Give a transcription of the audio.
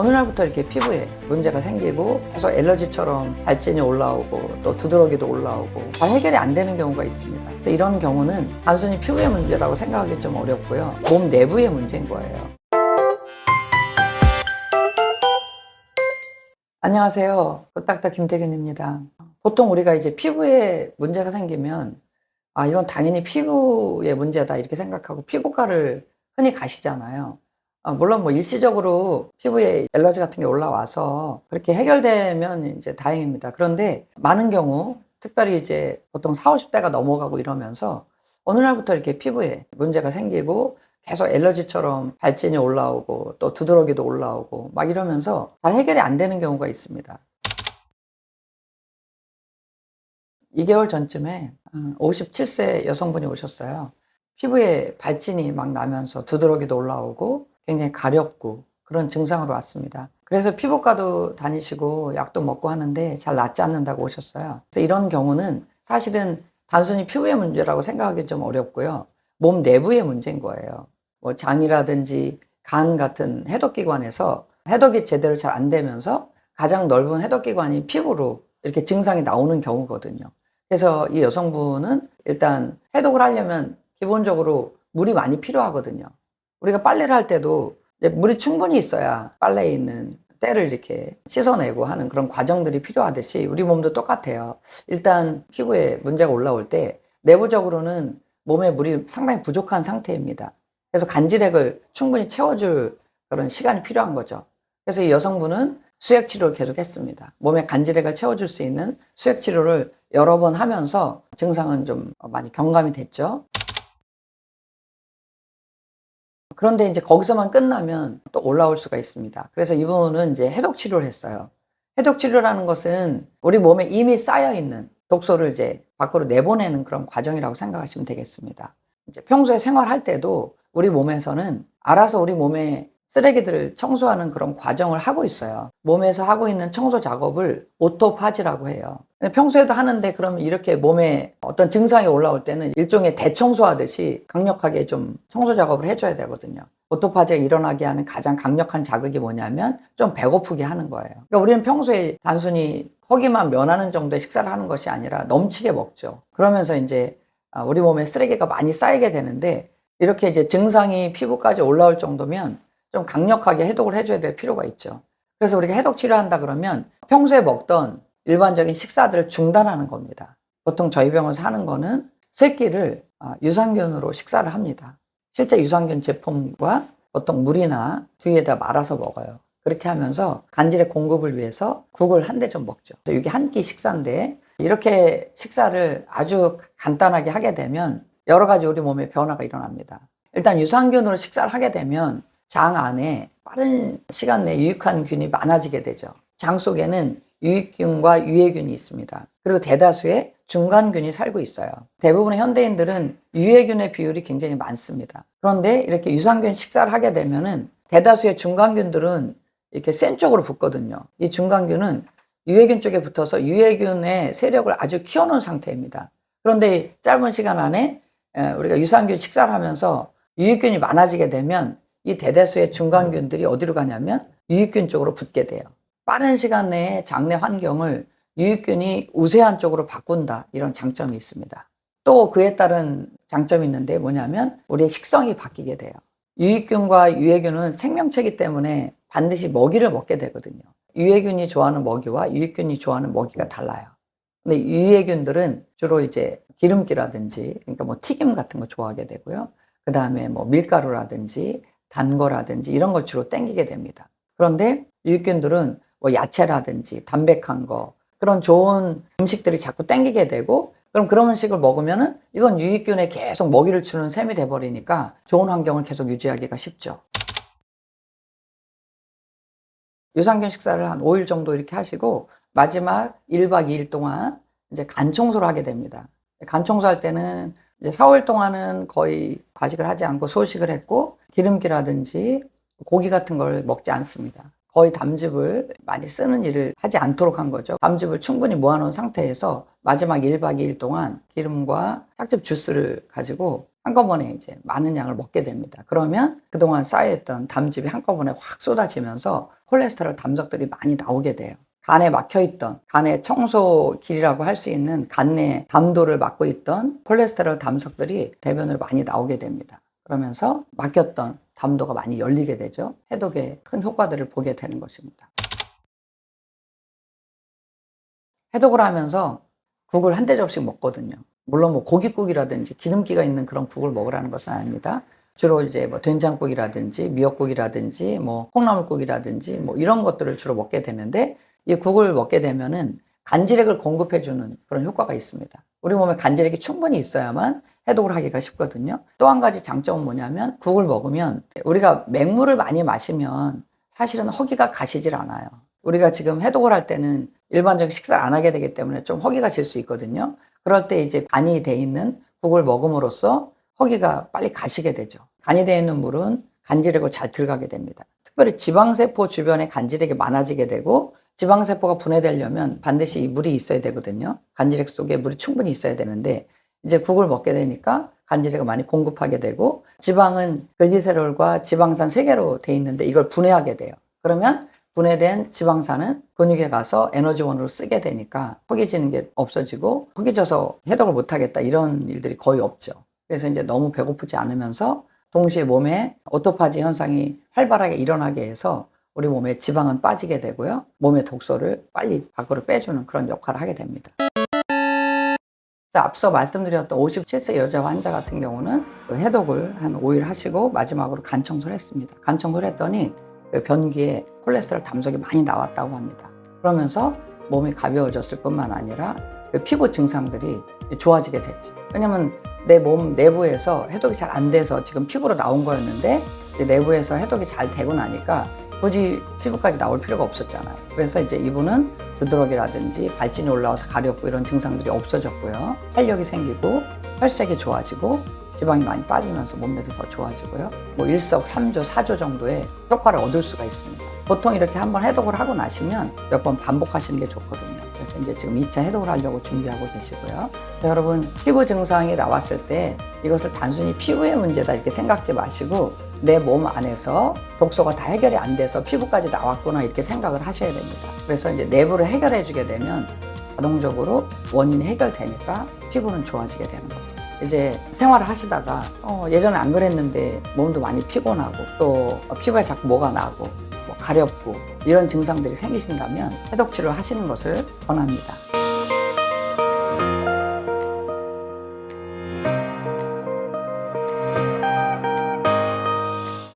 어느 날부터 이렇게 피부에 문제가 생기고 계속 엘러지처럼 발진이 올라오고 또 두드러기도 올라오고 잘 해결이 안 되는 경우가 있습니다. 그래서 이런 경우는 단순히 피부의 문제라고 생각하기 좀 어렵고요. 몸 내부의 문제인 거예요. 안녕하세요. 굿닥터 김태균입니다. 보통 우리가 이제 피부에 문제가 생기면 이건 당연히 피부의 문제다 이렇게 생각하고 피부과를 흔히 가시잖아요. 물론 뭐 일시적으로 피부에 엘러지 같은 게 올라와서 그렇게 해결되면 이제 다행입니다. 그런데 많은 경우 특별히 이제 보통 40, 50대가 넘어가고 이러면서 어느 날부터 이렇게 피부에 문제가 생기고 계속 엘러지처럼 발진이 올라오고 또 두드러기도 올라오고 막 이러면서 잘 해결이 안 되는 경우가 있습니다. 2개월 전쯤에 57세 여성분이 오셨어요. 피부에 발진이 막 나면서 두드러기도 올라오고 굉장히 가렵고 그런 증상으로 왔습니다. 그래서 피부과도 다니시고 약도 먹고 하는데 잘 낫지 않는다고 오셨어요. 그래서 이런 경우는 사실은 단순히 피부의 문제라고 생각하기 좀 어렵고요. 몸 내부의 문제인 거예요. 뭐 장이라든지 간 같은 해독기관에서 해독이 제대로 잘 안 되면서 가장 넓은 해독기관인 피부로 이렇게 증상이 나오는 경우거든요. 그래서 이 여성분은 일단 해독을 하려면 기본적으로 물이 많이 필요하거든요. 우리가 빨래를 할 때도 물이 충분히 있어야 빨래에 있는 때를 이렇게 씻어내고 하는 그런 과정들이 필요하듯이 우리 몸도 똑같아요. 일단 피부에 문제가 올라올 때 내부적으로는 몸에 물이 상당히 부족한 상태입니다. 그래서 간질액을 충분히 채워줄 그런 시간이 필요한 거죠. 그래서 이 여성분은 수액 치료를 계속 했습니다. 몸에 간질액을 채워줄 수 있는 수액 치료를 여러 번 하면서 증상은 좀 많이 경감이 됐죠. 그런데 이제 거기서만 끝나면 또 올라올 수가 있습니다. 그래서 이분은 이제 해독 치료를 했어요. 해독 치료라는 것은 우리 몸에 이미 쌓여 있는 독소를 이제 밖으로 내보내는 그런 과정이라고 생각하시면 되겠습니다. 이제 평소에 생활할 때도 우리 몸에서는 알아서 우리 몸에 쓰레기들을 청소하는 그런 과정을 하고 있어요. 몸에서 하고 있는 청소 작업을 오토파지라고 해요. 평소에도 하는데 그러면 이렇게 몸에 어떤 증상이 올라올 때는 일종의 대청소하듯이 강력하게 좀 청소 작업을 해줘야 되거든요. 오토파지가 일어나게 하는 가장 강력한 자극이 뭐냐면 좀 배고프게 하는 거예요. 그러니까 우리는 평소에 단순히 허기만 면하는 정도의 식사를 하는 것이 아니라 넘치게 먹죠. 그러면서 이제 우리 몸에 쓰레기가 많이 쌓이게 되는데 이렇게 이제 증상이 피부까지 올라올 정도면 좀 강력하게 해독을 해줘야 될 필요가 있죠. 그래서 우리가 해독 치료한다 그러면 평소에 먹던 일반적인 식사들을 중단하는 겁니다. 보통 저희 병원에서 하는 거는 세 끼를 유산균으로 식사를 합니다. 실제 유산균 제품과 보통 물이나 두유에다 말아서 먹어요. 그렇게 하면서 간질의 공급을 위해서 국을 한 대 좀 먹죠. 이게 한 끼 식사인데 이렇게 식사를 아주 간단하게 하게 되면 여러 가지 우리 몸에 변화가 일어납니다. 일단 유산균으로 식사를 하게 되면 장 안에 빠른 시간 내에 유익한 균이 많아지게 되죠. 장 속에는 유익균과 유해균이 있습니다. 그리고 대다수의 중간균이 살고 있어요. 대부분의 현대인들은 유해균의 비율이 굉장히 많습니다. 그런데 이렇게 유산균 식사를 하게 되면은 대다수의 중간균들은 이렇게 센 쪽으로 붙거든요. 이 중간균은 유해균 쪽에 붙어서 유해균의 세력을 아주 키워놓은 상태입니다. 그런데 짧은 시간 안에 우리가 유산균 식사를 하면서 유익균이 많아지게 되면 이 대다수의 중간균들이 어디로 가냐면 유익균 쪽으로 붙게 돼요. 빠른 시간 내에 장내 환경을 유익균이 우세한 쪽으로 바꾼다. 이런 장점이 있습니다. 또 그에 따른 장점이 있는데 뭐냐면 우리의 식성이 바뀌게 돼요. 유익균과 유해균은 생명체이기 때문에 반드시 먹이를 먹게 되거든요. 유해균이 좋아하는 먹이와 유익균이 좋아하는 먹이가 달라요. 근데 유해균들은 주로 이제 기름기라든지 그러니까 뭐 튀김 같은 거 좋아하게 되고요. 그 다음에 뭐 밀가루라든지 단 거라든지 이런 걸 주로 땡기게 됩니다. 그런데 유익균들은 뭐 야채라든지 담백한 거 그런 좋은 음식들이 자꾸 땡기게 되고 그럼 그런 음식을 먹으면은 이건 유익균에 계속 먹이를 주는 셈이 돼버리니까 좋은 환경을 계속 유지하기가 쉽죠. 유산균 식사를 한 5일 정도 이렇게 하시고 마지막 1박 2일 동안 이제 간 청소를 하게 됩니다. 간 청소할 때는 이제 4, 5일 동안은 거의 과식을 하지 않고 소식을 했고 기름기라든지 고기 같은 걸 먹지 않습니다. 거의 담즙을 많이 쓰는 일을 하지 않도록 한 거죠. 담즙을 충분히 모아놓은 상태에서 마지막 1박 2일 동안 기름과 짝즙 주스를 가지고 한꺼번에 이제 많은 양을 먹게 됩니다. 그러면 그동안 쌓여있던 담즙이 한꺼번에 확 쏟아지면서 콜레스테롤 담석들이 많이 나오게 돼요. 간에 막혀있던, 간의 청소길이라고 할 수 있는 간 내 담도를 막고 있던 콜레스테롤 담석들이 대변으로 많이 나오게 됩니다. 그러면서 막혔던 담도가 많이 열리게 되죠. 해독에 큰 효과들을 보게 되는 것입니다. 해독을 하면서 국을 한 대접씩 먹거든요. 물론 뭐 고깃국이라든지 기름기가 있는 그런 국을 먹으라는 것은 아닙니다. 주로 이제 뭐 된장국이라든지 미역국이라든지 뭐 콩나물국이라든지 뭐 이런 것들을 주로 먹게 되는데, 이 국을 먹게 되면은 간질액을 공급해주는 그런 효과가 있습니다. 우리 몸에 간질액이 충분히 있어야만 해독을 하기가 쉽거든요. 또 한 가지 장점은 뭐냐면, 국을 먹으면 우리가 맹물을 많이 마시면 사실은 허기가 가시질 않아요. 우리가 지금 해독을 할 때는 일반적인 식사를 안 하게 되기 때문에 좀 허기가 질 수 있거든요. 그럴 때 이제 간이 돼 있는 국을 먹음으로써 허기가 빨리 가시게 되죠. 간이 돼 있는 물은 간질액으로 잘 들어가게 됩니다. 특별히 지방세포 주변에 간질액이 많아지게 되고, 지방세포가 분해되려면 반드시 이 물이 있어야 되거든요. 간질액 속에 물이 충분히 있어야 되는데, 이제 국을 먹게 되니까 간질액을 많이 공급하게 되고, 지방은 글리세롤과 지방산 3개로 돼 있는데 이걸 분해하게 돼요. 그러면 분해된 지방산은 근육에 가서 에너지원으로 쓰게 되니까 허기지는 게 없어지고, 허기져서 해독을 못하겠다 이런 일들이 거의 없죠. 그래서 이제 너무 배고프지 않으면서 동시에 몸에 오토파지 현상이 활발하게 일어나게 해서 우리 몸에 지방은 빠지게 되고요. 몸의 독소를 빨리 밖으로 빼주는 그런 역할을 하게 됩니다. 앞서 말씀드렸던 57세 여자 환자 같은 경우는 해독을 한 5일 하시고 마지막으로 간 청소를 했습니다. 간 청소를 했더니 변기에 콜레스테롤 담석이 많이 나왔다고 합니다. 그러면서 몸이 가벼워졌을 뿐만 아니라 피부 증상들이 좋아지게 됐죠. 왜냐면 내 몸 내부에서 해독이 잘 안 돼서 지금 피부로 나온 거였는데, 내부에서 해독이 잘 되고 나니까 굳이 피부까지 나올 필요가 없었잖아요. 그래서 이제 이분은 두드러기라든지 발진이 올라와서 가렵고 이런 증상들이 없어졌고요. 활력이 생기고 혈색이 좋아지고 지방이 많이 빠지면서 몸매도 더 좋아지고요. 뭐 일석삼조, 4조 정도의 효과를 얻을 수가 있습니다. 보통 이렇게 한번 해독을 하고 나시면 몇 번 반복하시는 게 좋거든요. 그래서 이제 지금 2차 해독을 하려고 준비하고 계시고요. 여러분, 피부 증상이 나왔을 때 이것을 단순히 피부의 문제다 이렇게 생각지 마시고, 내 몸 안에서 독소가 다 해결이 안 돼서 피부까지 나왔구나 이렇게 생각을 하셔야 됩니다. 그래서 이제 내부를 해결해 주게 되면 자동적으로 원인이 해결되니까 피부는 좋아지게 되는 거죠. 이제 생활을 하시다가 예전에 안 그랬는데 몸도 많이 피곤하고 또 피부에 자꾸 뭐가 나고 뭐 가렵고 이런 증상들이 생기신다면 해독 치료를 하시는 것을 권합니다.